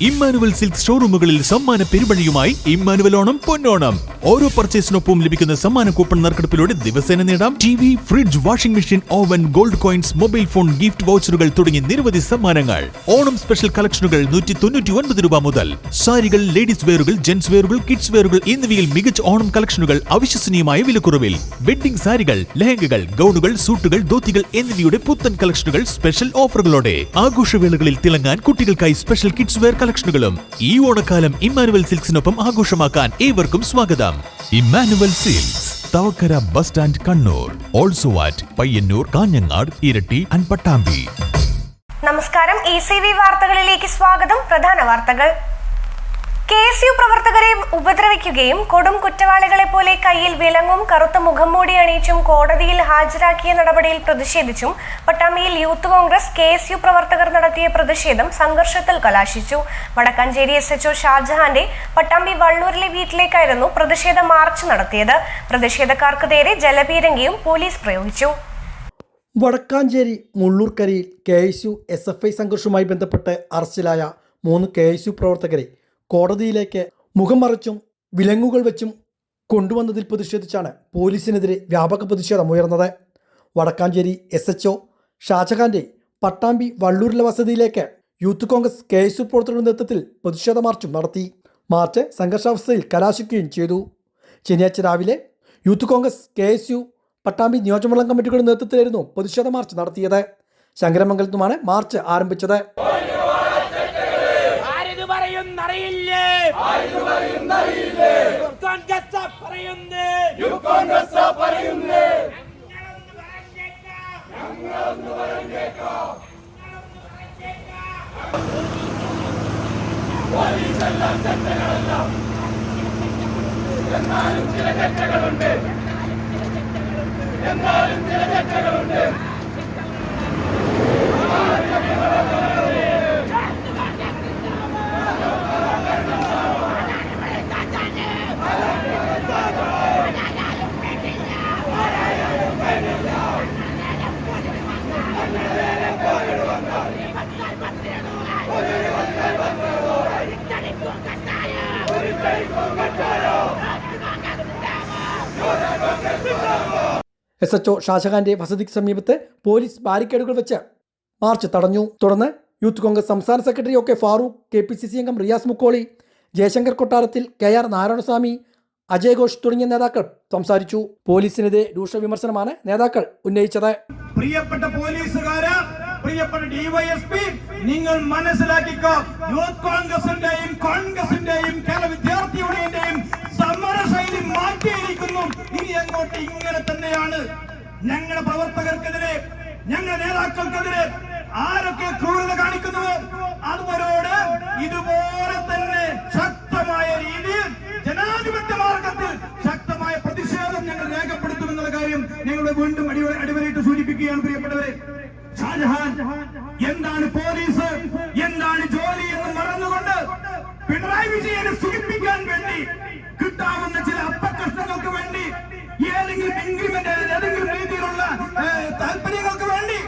Emmanuel silk ഷോറൂമുകളിൽ സമ്മാന പെരുമഴയുമായി Emmanuel Onam പൊന്നോണം. ഓരോ പർച്ചേസിനൊപ്പം ലഭിക്കുന്ന സമ്മാന കൂപ്പൺ നറുക്കെടുപ്പിലൂടെ ദിവസേന നേടാം TV, fridge, washing machine, oven, gold coins, mobile phone, gift വൗച്ചറുകൾ തുടങ്ങി നിരവധി സമ്മാനങ്ങൾ. ഓണം സ്പെഷ്യൽ കളക്ഷനുകൾ 199 രൂപ മുതൽ. സാരികൾ, ലേഡീസ് വെയറുകൾ, ജെന്റ്സ് വെയറുകൾ, കിഡ്സ് വെയറുകൾ എന്നിവയിൽ മികച്ച ഓണം കളക്ഷനുകൾ അവിശ്വസനീയമായ വിലക്കുറവിൽ. വെഡ്ഡിംഗ് സാരികൾ, ലെഹങ്കകൾ, ഗൗണുകൾ, സൂട്ടുകൾ, ധോത്തികൾ എന്നിവയുടെ പുത്തൻ കളക്ഷനുകൾ സ്പെഷ്യൽ ഓഫറുകളോടെ. ആഘോഷവേളകളിൽ തിളങ്ങാൻ കുട്ടികൾക്കായി സ്പെഷ്യൽ കിഡ്സ് വെയർ കളക്ഷനുകളും. ഈ ഓണക്കാലം ഇമ്മാനുവൽ സിൽക്സിനൊപ്പം ആഘോഷമാക്കാൻ ഏവർക്കും സ്വാഗതം. Emmanuel silks, Thavakkara bus stand, Kannur. Also at Payyanur, Kanhangad, ഇരട്ടി ആൻഡ് പട്ടാമ്പി. നമസ്കാരം. ECV വാർത്തകളിലേക്ക് സ്വാഗതം. പ്രധാന വാർത്തകൾ. KSU പ്രവർത്തകരെ ഉപദ്രവിക്കുകയും കൊടും കുറ്റവാളികളെ പോലെ കയ്യിൽ വിലങ്ങും കറുത്ത മുഖംമൂടി അണിയിച്ചും കോടതിയിൽ ഹാജരാക്കിയ നടപടിയിൽ പ്രതിഷേധിച്ചും പട്ടാമ്പിയിൽ യൂത്ത് കോൺഗ്രസ് KSU പ്രവർത്തകർ നടത്തിയ പ്രതിഷേധം സംഘർഷത്തിൽ കലാശിച്ചു. വടക്കാഞ്ചേരി SHO ഷാജഹാന്റെ പട്ടാമ്പി വള്ളൂരിലെ വീട്ടിലേക്കായിരുന്നു പ്രതിഷേധ മാർച്ച് നടത്തിയത്. പ്രതിഷേധക്കാർക്ക് നേരെ ജലപീരങ്കിയും പോലീസ് പ്രയോഗിച്ചു. വടക്കാഞ്ചേരി മുള്ളൂർക്കരയിൽ KSU SFI സംഘർഷവുമായി ബന്ധപ്പെട്ട് അറസ്റ്റിലായ 3 KSU പ്രവർത്തകരെ കോടതിയിലേക്ക് മുഖം മറച്ചും വിലങ്ങുകൾ വെച്ചും കൊണ്ടുവന്നതിൽ പ്രതിഷേധിച്ചാണ് പോലീസിനെതിരെ വ്യാപക പ്രതിഷേധം ഉയർന്നത്. വടക്കാഞ്ചേരി SHO ഷാജഹാന്റെ പട്ടാമ്പി വള്ളൂരിലെ വസതിയിലേക്ക് യൂത്ത് കോൺഗ്രസ് KSU പ്രവർത്തകരുടെ നേതൃത്വത്തിൽ പ്രതിഷേധ മാർച്ചും നടത്തി. മാർച്ച് സംഘർഷാവസ്ഥയിൽ കലാശിക്കുകയും ചെയ്തു. ശനിയാഴ്ച രാവിലെ യൂത്ത് കോൺഗ്രസ് KSU പട്ടാമ്പി നിയോജകമണ്ഡലം കമ്മിറ്റികളുടെ നേതൃത്വത്തിലായിരുന്നു പ്രതിഷേധ മാർച്ച് നടത്തിയത്. ശങ്കരമംഗലത്തുമാണ് മാർച്ച് ആരംഭിച്ചത്. SHO ഷാജഹാന്റെ വസതിക്ക് സമീപത്ത് പോലീസ് ബാരിക്കേഡുകൾ വെച്ച് മാർച്ച് തടഞ്ഞു. തുടർന്ന് യൂത്ത് കോൺഗ്രസ് സംസ്ഥാന സെക്രട്ടറി OK ഫാറൂഖ്, KPCC അംഗം റിയാസ് മുക്കോളി, ജയശങ്കർ കൊട്ടാരത്തിൽ, KR നാരായണസ്വാമി, അജയ് ഘോഷ് തുടങ്ങിയ നേതാക്കൾ സംസാരിച്ചു. പോലീസിനെതിരെ രൂക്ഷ വിമർശനമാണ് നേതാക്കൾ ഉന്നയിച്ചത്. പ്രിയപ്പെട്ട പോലീസുകാരെ, പ്രിയപ്പെട്ട DYSP, നിങ്ങൾ മനസ്സിലാക്കിക്കോ, യൂത്ത് കോൺഗ്രസിന്റെയും കേരള വിദ്യാർത്ഥി യൂണിയന്റെയും സമരശൈലി മാറ്റിയിരിക്കുന്നു. ഇനി അങ്ങോട്ട് ഇങ്ങനെ തന്നെയാണ്. ഞങ്ങളുടെ പ്രവർത്തകർക്കെതിരെ, ഞങ്ങളുടെ നേതാക്കൾക്കെതിരെ ആരൊക്കെ ക്രൂരത കാണിക്കുന്നുവോ അതുവരോട് ഇതുപോലെ തന്നെ ശക്തമായ രീതിയിൽ ജനാധിപത്യ മാർഗത്തിൽ ശക്തമായ പ്രതിഷേധം ഞങ്ങൾ രേഖപ്പെടുത്തുമെന്നുള്ള കാര്യം ഞങ്ങളുടെ വീണ്ടും അടിവരയിട്ട് സൂചിപ്പിക്കുകയാണ്. പ്രിയപ്പെട്ടവരെ, ഷാജഹാൻ എന്താണ് പോലീസ്, എന്താണ് ജോലി എന്ന് മറന്നുകൊണ്ട് പിണറായി വിജയനെ സുഖിപ്പിക്കാൻ വേണ്ടി കിട്ടാവുന്ന ചില അപ്പകഷ്ണങ്ങൾക്ക് വേണ്ടി ഏതെങ്കിലും ഇൻക്രിമെന്റ്, ഏതെങ്കിലും രീതിയിലുള്ള താല്പര്യങ്ങൾക്ക് വേണ്ടി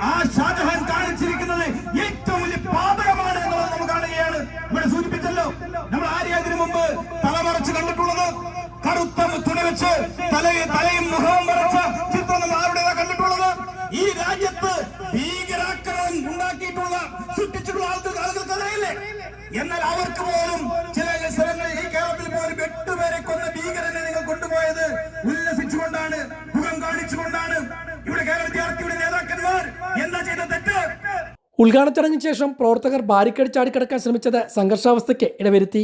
ആ ഷാജഹാൻ കാണിച്ചിരിക്കുന്നത് ഏറ്റവും വലിയ പാതകമാണ് എന്നുള്ളത് നമ്മൾ കാണുകയാണ്. ഇവിടെ സൂചിപ്പിച്ചല്ലോ, നമ്മൾ ആരെയതിനു മുമ്പ് തലമറച്ച് കണ്ടിട്ടുള്ളത്, കറുത്ത തുണി വെച്ച് തലയും മുഖവും മറച്ച ചിത്രം നമ്മൾ ആരുടേതാ കണ്ടിട്ടുള്ളത്? ഈ രാജ്യത്ത് ഭീകരാക്രമണം ഉണ്ടാക്കിയിട്ടുള്ള സൃഷ്ടിച്ചിട്ടുള്ള ആളുകൾക്കറിയില്ലേ? എന്നാൽ അവർക്ക് പോലും ചില സ്ഥലങ്ങളിൽ, ഈ കേരളത്തിൽ പോലും 8 പേരെ കൊന്ന ഭീകരനെ നിങ്ങൾ കൊണ്ടുപോയത് ഉല്ലസിച്ചുകൊണ്ടാണ്, മുഖം കാണിച്ചുകൊണ്ടാണ്. ഇവിടെ കേരള വിദ്യാർത്ഥിയുടെ നേതാക്കന്മാർ എന്താ ചെയ്ത തെറ്റ്? ഉദ്ഘാടന ചടങ്ങിന് ശേഷം പ്രവർത്തകർ ബാരിക്കേഡ് ചാടിക്കടക്കാൻ ശ്രമിച്ചത് സംഘർഷാവസ്ഥയ്ക്ക് ഇടവരുത്തി.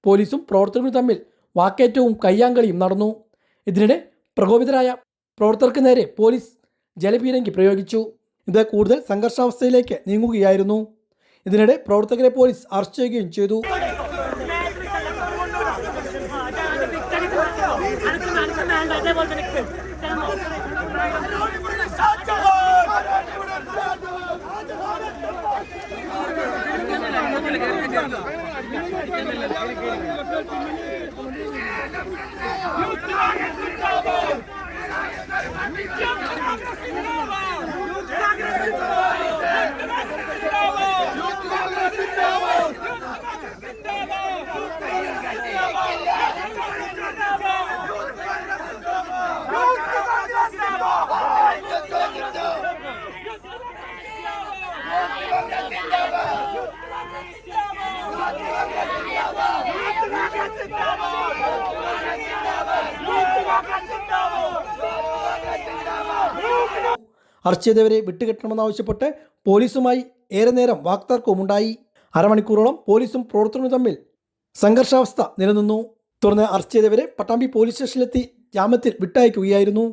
പോലീസും പ്രവർത്തകരും തമ്മിൽ വാക്കേറ്റവും കയ്യാങ്കളിയും നടന്നു. ഇതിനിടെ പ്രകോപിതരായ പ്രവർത്തകർക്ക് നേരെ പോലീസ് ജലപീരങ്കി പ്രയോഗിച്ചു. ഇത് കൂടുതൽ സംഘർഷാവസ്ഥയിലേക്ക് നീങ്ങുകയായിരുന്നു. ഇതിനിടെ പ്രവർത്തകരെ പോലീസ് അറസ്റ്റ് ചെയ്യുകയും ചെയ്തു. അറസ്റ്റ് ചെയ്തവരെ വിട്ടുകെട്ടണമെന്നാവശ്യപ്പെട്ട് പോലീസുമായി ഏറെ നേരം വാക്തർക്കവുമുണ്ടായി. അരമണിക്കൂറോളം പോലീസും പ്രവർത്തകരും തമ്മിൽ സംഘർഷാവസ്ഥ നിലനിന്നു. തുടർന്ന് അറസ്റ്റ് ചെയ്തവരെ പട്ടാമ്പി പോലീസ് സ്റ്റേഷനിലെത്തി ജാമ്യത്തിൽ വിട്ടയക്കുകയായിരുന്നു.